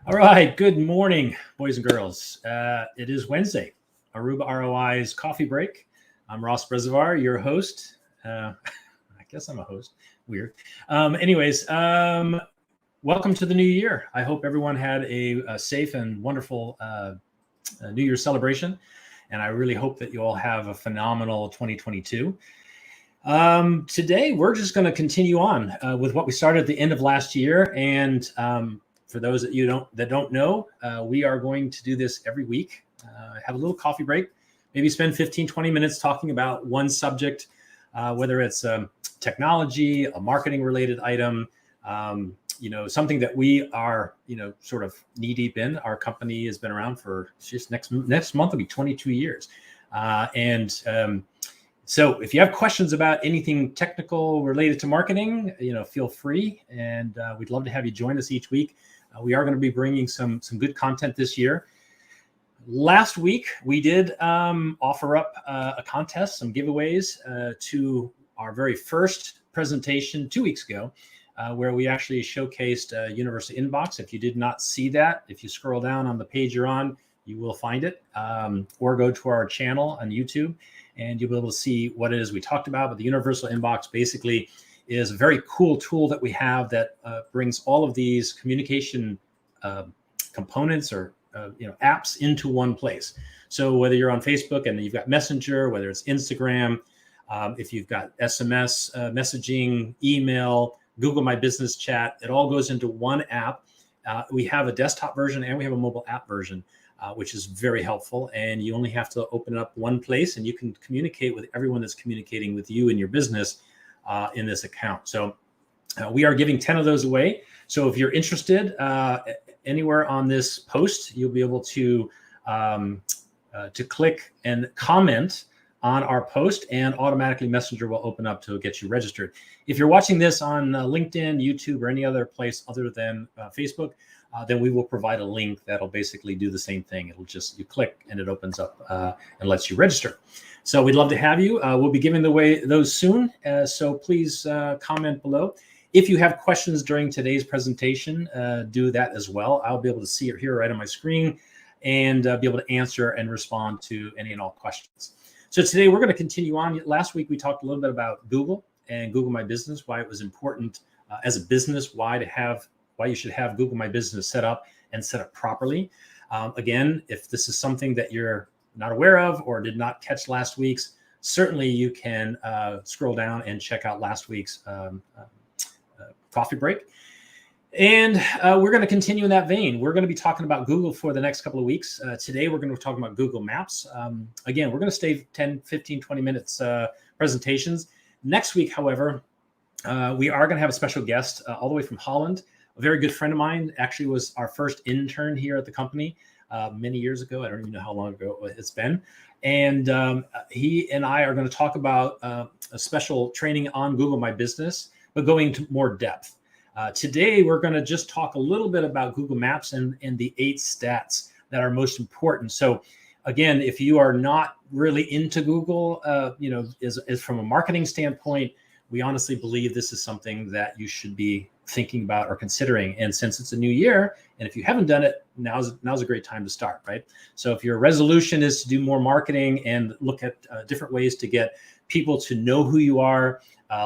All right. Good morning, boys and girls. It is Wednesday, Aruba ROI's coffee break. I'm Ross Brezivar, your host. I guess I'm a host. Weird. Welcome to the new year. I hope everyone had a safe and wonderful New Year's celebration. And I really hope that you all have a phenomenal 2022. Today, we're just going to continue on with what we started at the end of last year. And for those that don't know, we are going to do this every week. Have a little coffee break, maybe spend 15, 20 minutes talking about one subject, whether it's technology, a marketing related item, something that we are, sort of knee deep in. Our company has been around for just next month will be 22 years. So if you have questions about anything technical related to marketing, feel free. And we'd love to have you join us each week. We are going to be bringing some good content this year. Last week, we did offer up a contest, some giveaways to our very first presentation 2 weeks ago, where we actually showcased Universal Inbox. If you did not see that, if you scroll down on the page you're on, you will find it, or go to our channel on YouTube, and you'll be able to see what it is we talked about. But the Universal Inbox basically is a very cool tool that we have that brings all of these communication components or apps into one place. So whether you're on Facebook and you've got Messenger, whether it's Instagram, if you've got SMS messaging, email, Google My Business Chat, it all goes into one app. We have a desktop version and we have a mobile app version, which is very helpful. And you only have to open it up one place and you can communicate with everyone that's communicating with you and your business in this account. So we are giving 10 of those away. So if you're interested, anywhere on this post, you'll be able to click and comment on our post, and automatically Messenger will open up to get you registered. If you're watching this on LinkedIn, YouTube, or any other place other than Facebook, then we will provide a link that'll basically do the same thing. It'll just, you click and it opens up and lets you register. So we'd love to have you. We'll be giving away those soon. So please comment below. If you have questions during today's presentation, do that as well. I'll be able to see it here right on my screen and be able to answer and respond to any and all questions. So today we're going to continue on. Last week we talked a little bit about Google and Google My Business, why it was important as a business, why you should have Google My Business set up and set up properly. Again, if this is something that you're not aware of or did not catch last week's, certainly you can scroll down and check out last week's coffee break. And we're going to continue in that vein. We're going to be talking about Google for the next couple of weeks. Today, we're going to be talking about Google Maps. Again, we're going to stay 10, 15, 20 minutes presentations. Next week, however, we are going to have a special guest all the way from Holland. A very good friend of mine, actually was our first intern here at the company many years ago. I don't even know how long ago it's been. And he and I are going to talk about a special training on Google My Business, but going into more depth. Today, we're going to just talk a little bit about Google Maps and the 8 stats that are most important. So again, if you are not really into Google, is from a marketing standpoint, we honestly believe this is something that you should be thinking about or considering. And since it's a new year, and if you haven't done it, now's a great time to start, right? So if your resolution is to do more marketing and look at different ways to get people to know who you are,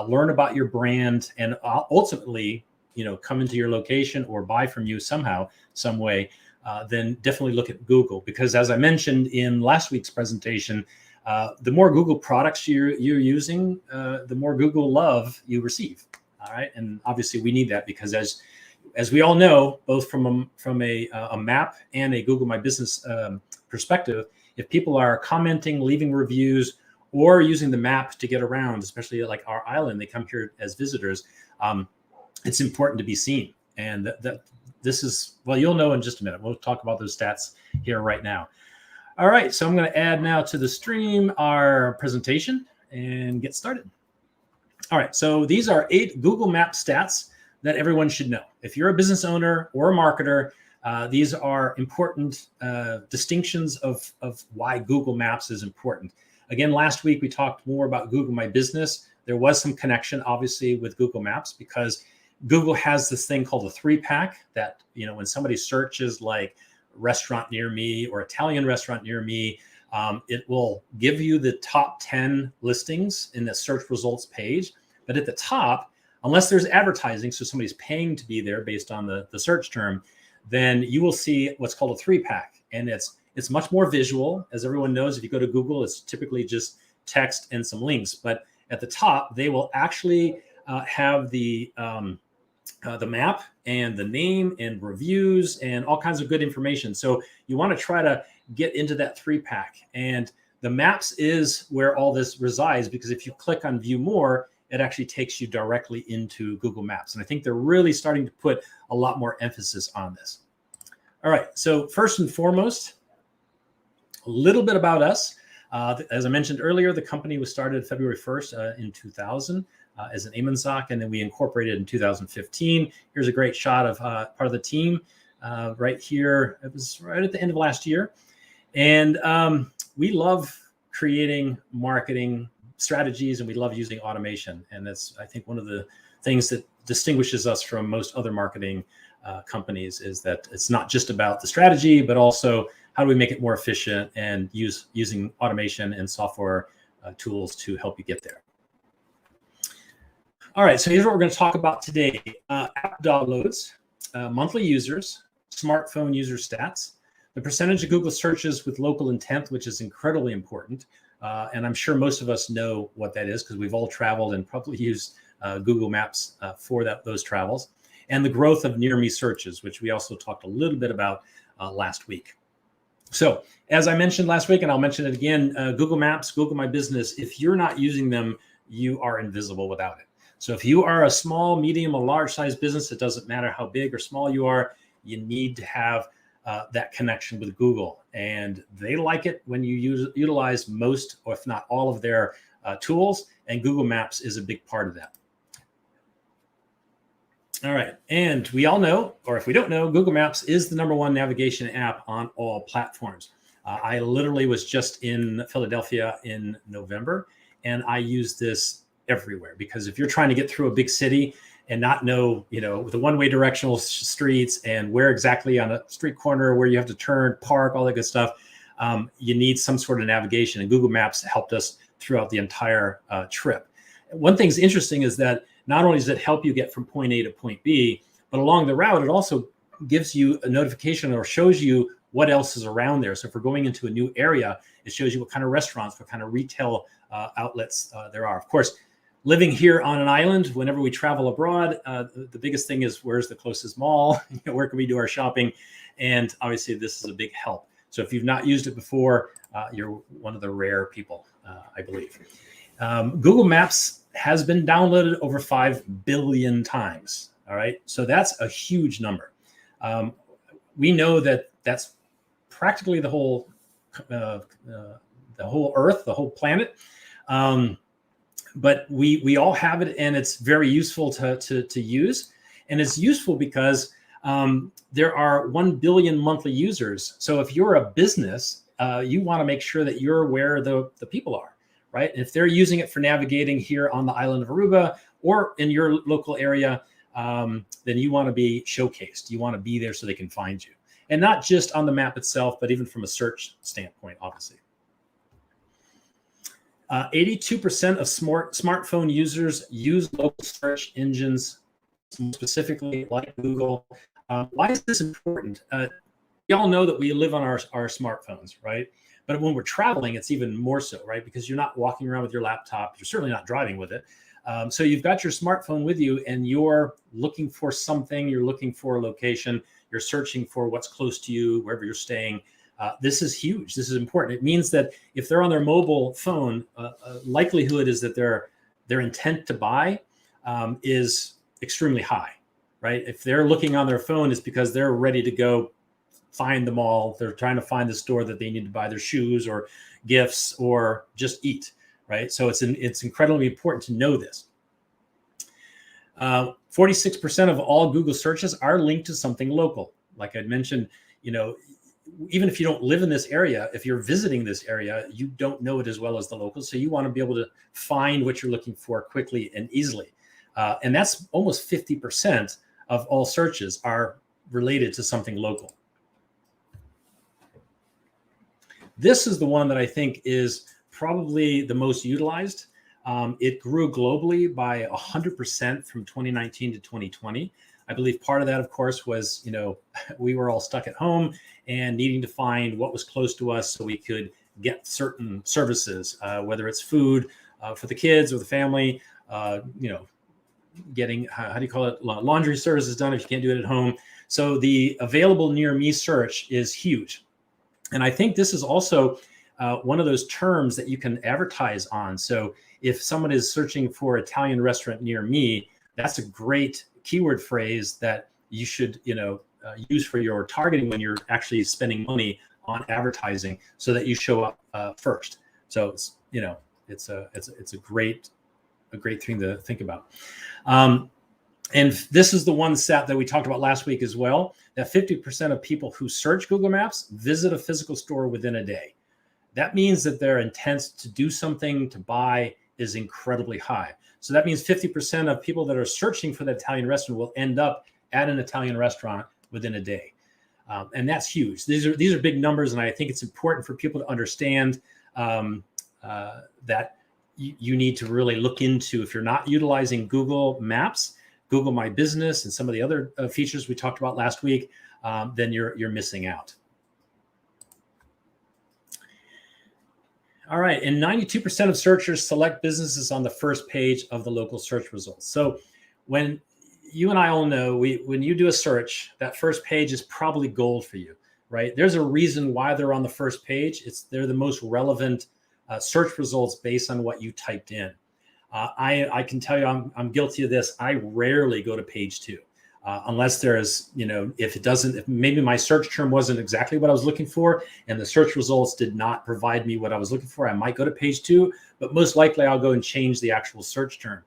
learn about your brand, and ultimately, come into your location or buy from you somehow, some way, then definitely look at Google. Because as I mentioned in last week's presentation, the more Google products you're using, the more Google love you receive. All right, and obviously we need that because as we all know, both from a map and a Google My Business perspective, if people are commenting, leaving reviews, or using the map to get around, especially like our island, they come here as visitors. It's important to be seen, and that this is, well, you'll know in just a minute. We'll talk about those stats here right now. All right, so I'm going to add now to the stream our presentation and get started. All right, so these are 8 Google Map stats that everyone should know. If you're a business owner or a marketer, these are important distinctions of why Google Maps is important. Again, last week we talked more about Google My Business. There was some connection, obviously, with Google Maps because Google has this thing called a 3-pack that, when somebody searches like restaurant near me or Italian restaurant near me, it will give you the top 10 listings in the search results page. But at the top, unless there's advertising, so somebody's paying to be there based on the search term, then you will see what's called a 3-pack. And it's much more visual. As everyone knows, if you go to Google, it's typically just text and some links. But at the top, they will actually have the map and the name and reviews and all kinds of good information. So you want to try to get into that 3-pack. And the maps is where all this resides, because if you click on view more, it actually takes you directly into Google Maps. And I think they're really starting to put a lot more emphasis on this. All right, so first and foremost, a little bit about us. As I mentioned earlier, the company was started February 1st in 2000 as an Amazon, and then we incorporated in 2015. Here's a great shot of part of the team right here. It was right at the end of last year. And we love creating marketing strategies, and we love using automation. And that's, I think, one of the things that distinguishes us from most other marketing companies, is that it's not just about the strategy, but also how do we make it more efficient, and using automation and software tools to help you get there. All right, so here's what we're going to talk about today. App downloads, monthly users, smartphone user stats, the percentage of Google searches with local intent, which is incredibly important. And I'm sure most of us know what that is, because we've all traveled and probably used Google Maps for those travels. And the growth of near me searches, which we also talked a little bit about last week. So as I mentioned last week, and I'll mention it again, Google Maps, Google My Business, if you're not using them, you are invisible without it. So if you are a small, medium, or large size business, it doesn't matter how big or small you are, you need to have that connection with Google. And they like it when you utilize most, or if not all, of their tools, and Google Maps is a big part of that. All right, and we all know, or if we don't know, Google Maps is the #1 navigation app on all platforms. I literally was just in Philadelphia in November, and I use this everywhere, because if you're trying to get through a big city and not know, the one-way directional streets and where exactly on a street corner where you have to turn, park, all that good stuff, you need some sort of navigation. And Google Maps helped us throughout the entire trip. One thing's interesting is that not only does it help you get from point A to point B, but along the route, it also gives you a notification or shows you what else is around there. So if we're going into a new area, it shows you what kind of restaurants, what kind of retail outlets there are. Of course, living here on an island, whenever we travel abroad, the biggest thing is, where's the closest mall? Where can we do our shopping? And obviously, this is a big help. So if you've not used it before, you're one of the rare people, I believe. Google Maps has been downloaded over 5 billion times. All right, so that's a huge number. We know that that's practically the whole Earth, the whole planet. But we all have it, and it's very useful to use. And it's useful because there are 1 billion monthly users. So if you're a business, you want to make sure that you're where the people are, right? And if they're using it for navigating here on the island of Aruba or in your local area, then you want to be showcased. You want to be there so they can find you. And not just on the map itself, but even from a search standpoint, obviously. 82% of smartphone users use local search engines, specifically like Google. Why is this important? We all know that we live on our smartphones, right? But when we're traveling, it's even more so, right? Because you're not walking around with your laptop. You're certainly not driving with it. So you've got your smartphone with you, and you're looking for something. You're looking for a location. You're searching for what's close to you, wherever you're staying. This is huge. This is important. It means that if they're on their mobile phone, likelihood is that their intent to buy is extremely high, right? If they're looking on their phone, it's because they're ready to go find the mall. They're trying to find the store that they need to buy their shoes or gifts or just eat, right? So it's incredibly important to know this. 46% of all Google searches are linked to something local. Like I mentioned, even if you don't live in this area, if you're visiting this area, you don't know it as well as the locals. So you want to be able to find what you're looking for quickly and easily. And that's almost 50% of all searches are related to something local. This is the one that I think is probably the most utilized. It grew globally by 100% from 2019 to 2020. I believe part of that, of course, was, we were all stuck at home and needing to find what was close to us so we could get certain services, whether it's food for the kids or the family, getting, how do you call it, laundry services done if you can't do it at home. So the available near me search is huge. And I think this is also one of those terms that you can advertise on. So if someone is searching for Italian restaurant near me, that's a great keyword phrase that you should, use for your targeting when you're actually spending money on advertising, so that you show up first. So it's, it's a great thing to think about. And this is the one stat that we talked about last week as well, that 50% of people who search Google Maps visit a physical store within a day. That means that their intent to do something, to buy, is incredibly high. So that means 50% of people that are searching for the Italian restaurant will end up at an Italian restaurant within a day. And that's huge. These are big numbers. And I think it's important for people to understand that you need to really look into, if you're not utilizing Google Maps, Google My Business, and some of the other features we talked about last week, then you're missing out. All right, and 92% of searchers select businesses on the first page of the local search results. So when you and I all know, when you do a search, that first page is probably gold for you, right? There's a reason why they're on the first page. They're the most relevant search results based on what you typed in. I can tell you I'm guilty of this. I rarely go to page 2 unless there's, if maybe my search term wasn't exactly what I was looking for and the search results did not provide me what I was looking for, I might go to page 2, but most likely I'll go and change the actual search term.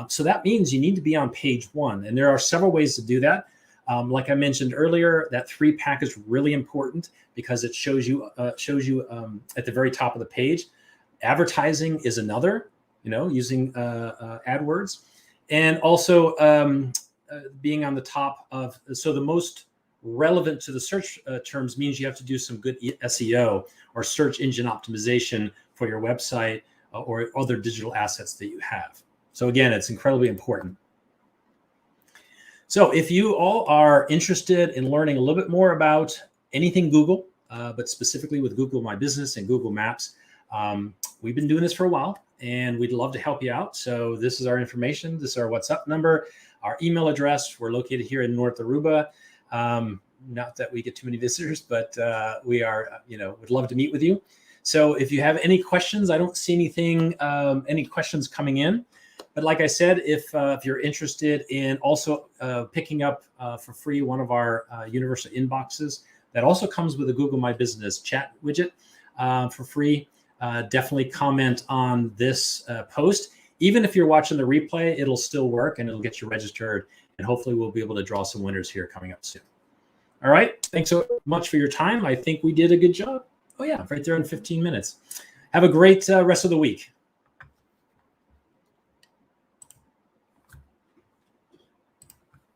So that means you need to be on page 1. And there are several ways to do that. Like I mentioned earlier, that 3-pack is really important because it shows you at the very top of the page. Advertising is another, using AdWords, and also being on the top of, so the most relevant to the search terms means you have to do some good SEO or search engine optimization for your website or other digital assets that you have. So again, it's incredibly important. So if you all are interested in learning a little bit more about anything Google, but specifically with Google My Business and Google Maps, we've been doing this for a while and we'd love to help you out. So this is our information. This is our WhatsApp number, our email address. We're located here in North Aruba. Not that we get too many visitors, but we are, would love to meet with you. So if you have any questions, I don't see anything, any questions coming in. But like I said, if you're interested in also picking up for free one of our universal inboxes that also comes with a Google My Business chat widget for free, definitely comment on this post. Even if you're watching the replay, it'll still work and it'll get you registered. And hopefully we'll be able to draw some winners here coming up soon. All right. Thanks so much for your time. I think we did a good job. Oh, yeah, right there in 15 minutes. Have a great rest of the week.